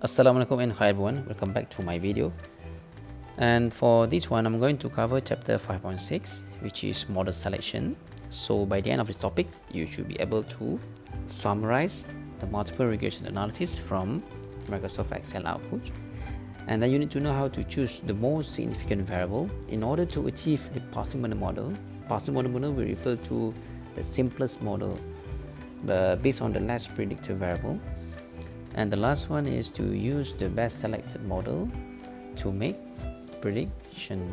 Assalamualaikum and hi everyone, welcome back to my video. And for this one I'm going to cover chapter 5.6, which is model selection. So by the end of this topic you should be able to summarize the multiple regression analysis from Microsoft Excel output, and then you need to know how to choose the most significant variable in order to achieve the parsimony model. Parsimony model we refer to the simplest model based on the less predicted variable. And the last one is to use the best selected model to make prediction.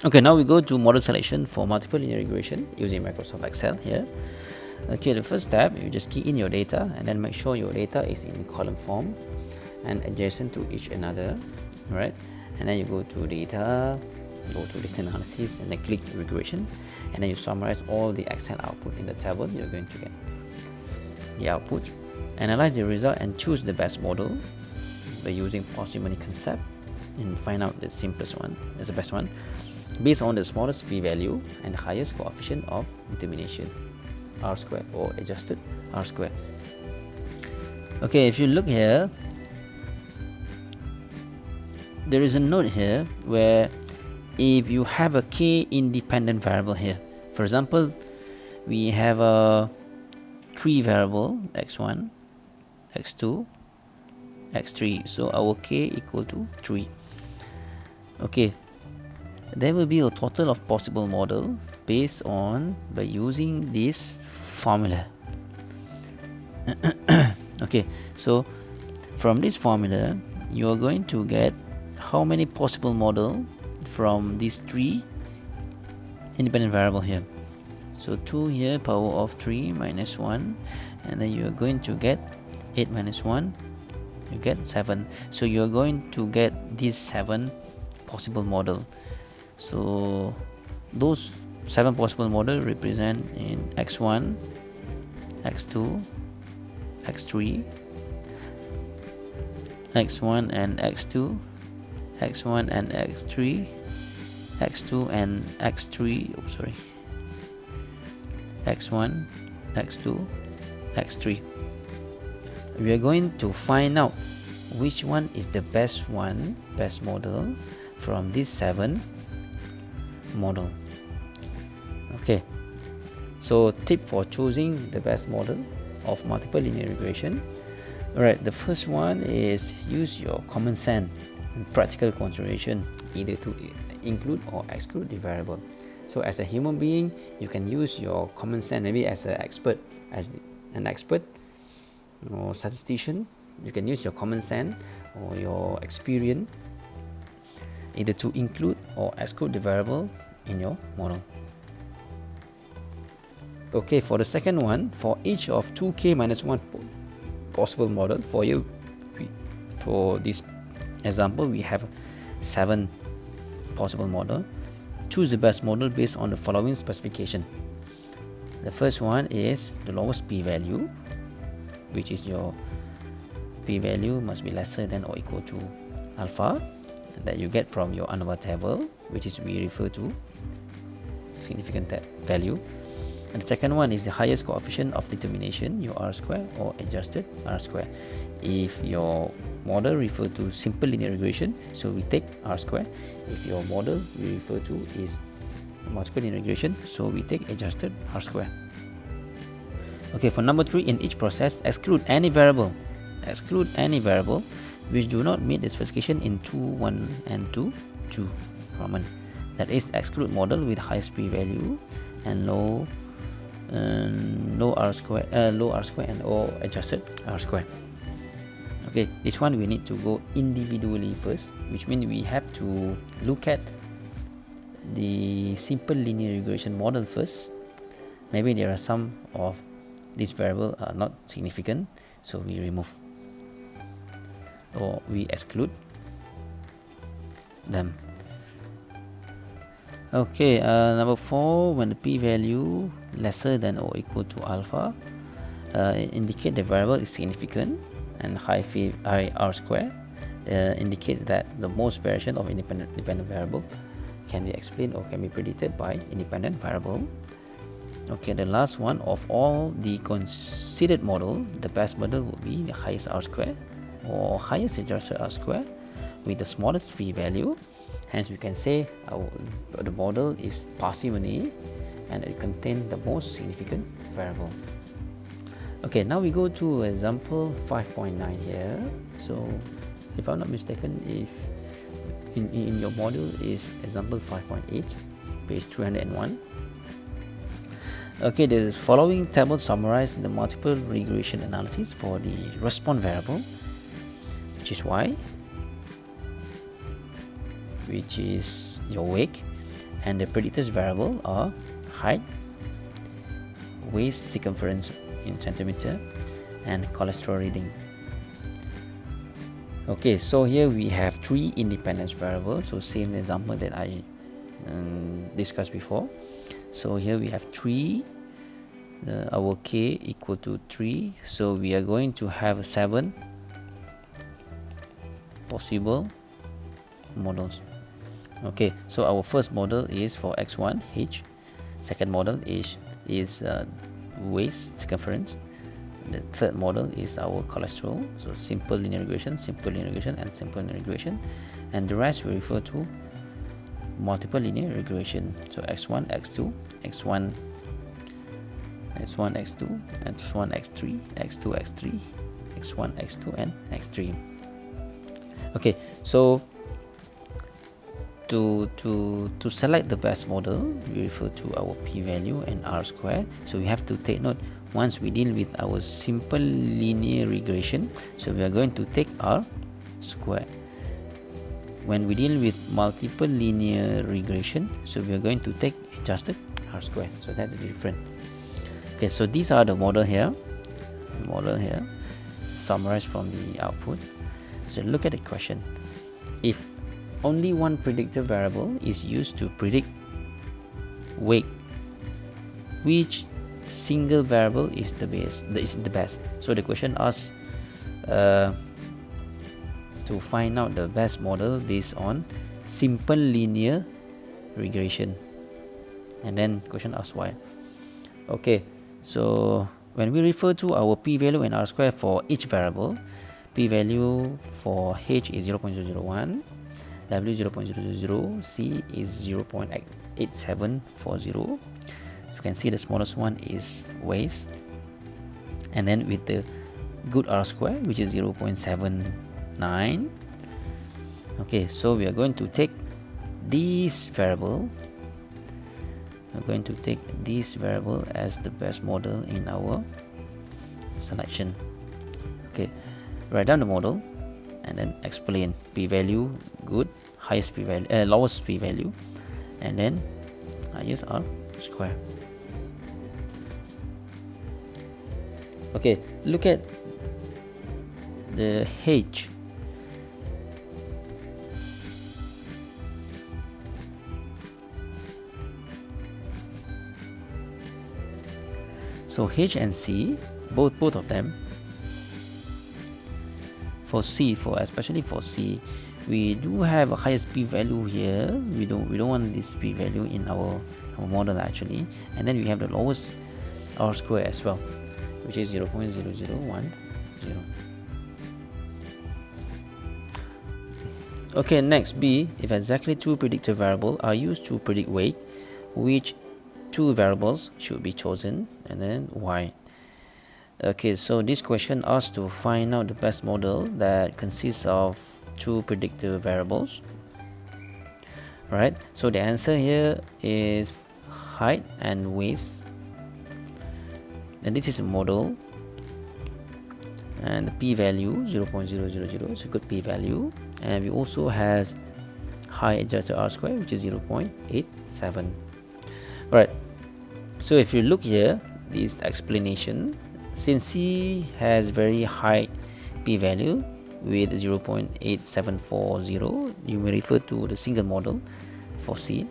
Okay, now we go to model selection for multiple linear regression using Microsoft Excel here. Okay, the first step, you just key in your data and then make sure your data is in column form and adjacent to each another, right? And then you go to data, go to data analysis, and then click regression, and then you summarize all the Excel output in the table. You're going to get the output. Analyze the result and choose the best model by using parsimony concept and find out the simplest one as the best one based on the smallest p-value and the highest coefficient of determination, r squared, or adjusted r squared. Okay, if you look here, there is a note here where if you have a k independent variable here, for example, we have a 3 variable x1, x2, x3, so our k equal to 3. Okay, there will be a total of possible model based on by using this formula. Okay, so from this formula you are going to get how many possible model from these 3 independent variable here. So 2 here, power of 3 minus 1, and then you are going to get 8 minus 1, you get 7. So you are going to get these 7 possible model. So those 7 possible model represent in x1, x2, x3, x1 and x2, x1 and x3, x2 and x3, oh sorry, x1, x2, x3. We are going to find out which one is the best model from these 7 model. Okay, so tip for choosing the best model of multiple linear regression. Alright, the first one is use your common sense and practical consideration either to include or exclude the variable. So as a human being, you can use your common sense, maybe as an expert, or statistician, you can use your common sense or your experience either to include or exclude the variable in your model. Okay, for the second one, for each of 2k minus 1 possible model, for this example we have 7 possible model. Choose the best model based on the following specification. The first one is the lowest p-value, which is your p-value must be lesser than or equal to alpha that you get from your ANOVA table, which is we refer to significant value. And the second one is the highest coefficient of determination, your r square or adjusted r square. If your model refer to simple linear regression, so we take r square. If your model we refer to is multiple linear regression, so we take adjusted r square. Okay, for number 3, in each process exclude any variable which do not meet the specification in 2.1 and 2.2 Roman. That is, exclude model with highest p-value and low r square and or adjusted r square. Okay, this one we need to go individually first, which means we have to look at the simple linear regression model first. Maybe there are some of these variables are not significant, so we remove or we exclude them. Okay, number 4, when the p-value lesser than or equal to alpha, indicate the variable is significant, and high r square indicates that the most variation of dependent variable can be explained or can be predicted by independent variable. Okay, the last one, of all the considered model, the best model will be the highest r square or highest adjusted R-square with the smallest p-value. Hence we can say the model is parsimony and it contains the most significant variable. Okay, now we go to example 5.9 here. So if I'm not mistaken, if in your module is example 5.8, page 301. Okay, the following table summarizes the multiple regression analysis for the response variable, which is y, which is your weight, and the predictors variable are height, waist circumference in centimeter, and cholesterol reading. Okay, so here we have three independence variables, so same example that I discussed before. So here we have 3, our k equal to 3, so we are going to have 7 possible models. Okay, so our first model is for x1 h, second model is waist circumference, the third model is our cholesterol. So simple linear regression, and simple linear regression, and the rest we refer to multiple linear regression. So x1 x2 x1 x2, x1 x3, x2 x3, x1 x2, and x3. Okay, so to select the best model, we refer to our p-value and r-square. So we have to take note, once we deal with our simple linear regression, so we are going to take r-square. When we deal with multiple linear regression, so we are going to take adjusted r-square. So that's different. Okay, so these are the model here, summarized from the output. So look at the question. If only one predictor variable is used to predict weight, which single variable is the best? So the question asks to find out the best model based on simple linear regression, and then question asks why. Okay, so when we refer to our p-value and r-square for each variable, p-value for h is 0.001, w 0.000, c is 0.8740. You can see the smallest one is waist, and then with the good r-square, which is 0.79. Okay, so we are going to take this variable. We're going to take this variable as the best model in our selection. Okay, write down the model and then explain p-value good, highest p-value, lowest p-value, and then highest r-square. Okay, look at the h. So h and c, both of them. For c, especially for c, we do have a highest p-value here. We don't want this p-value in our model actually, and then we have the lowest r-square as well, which is 0.0010. Okay, next b, if exactly two predictor variables are used to predict weight, which two variables should be chosen, and then why? Okay, so this question asks to find out the best model that consists of two predictor variables. Right, so the answer here is height and waist, and this is a model, and the p-value 0.000 is a good p-value, and we also has high adjusted r-square, which is 0.87. Right, so if you look here, this explanation, since c has very high p-value with 0.8740, you may refer to the single model for c,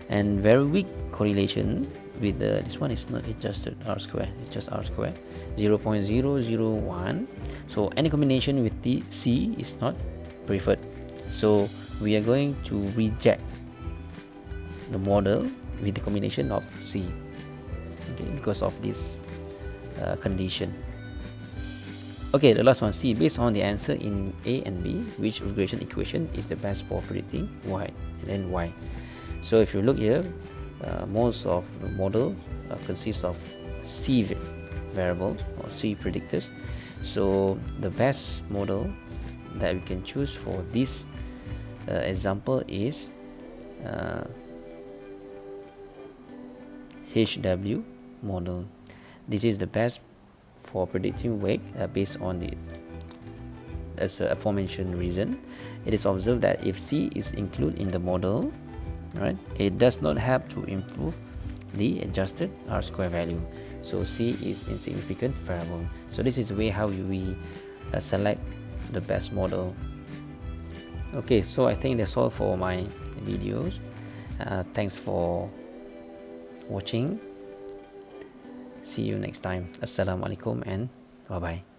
and very weak correlation with this one is not adjusted r-square, it's just r-square 0.001. So any combination with the c is not preferred, so we are going to reject the model with the combination of c, okay, because of this condition. Okay, the last one, C. Based on the answer in A and B, which regression equation is the best for predicting Y, and then Y. So if you look here, most of the model consists of C variables or C predictors. So the best model that we can choose for this example is HW model. This is the best for predicting weight based on the aforementioned reason. It is observed that if C is included in the model, right, it does not have to improve the adjusted R-square value. So C is insignificant variable. So this is the way how we select the best model. Okay, so I think that's all for my videos. Thanks for watching. See you next time. Assalamualaikum and bye bye.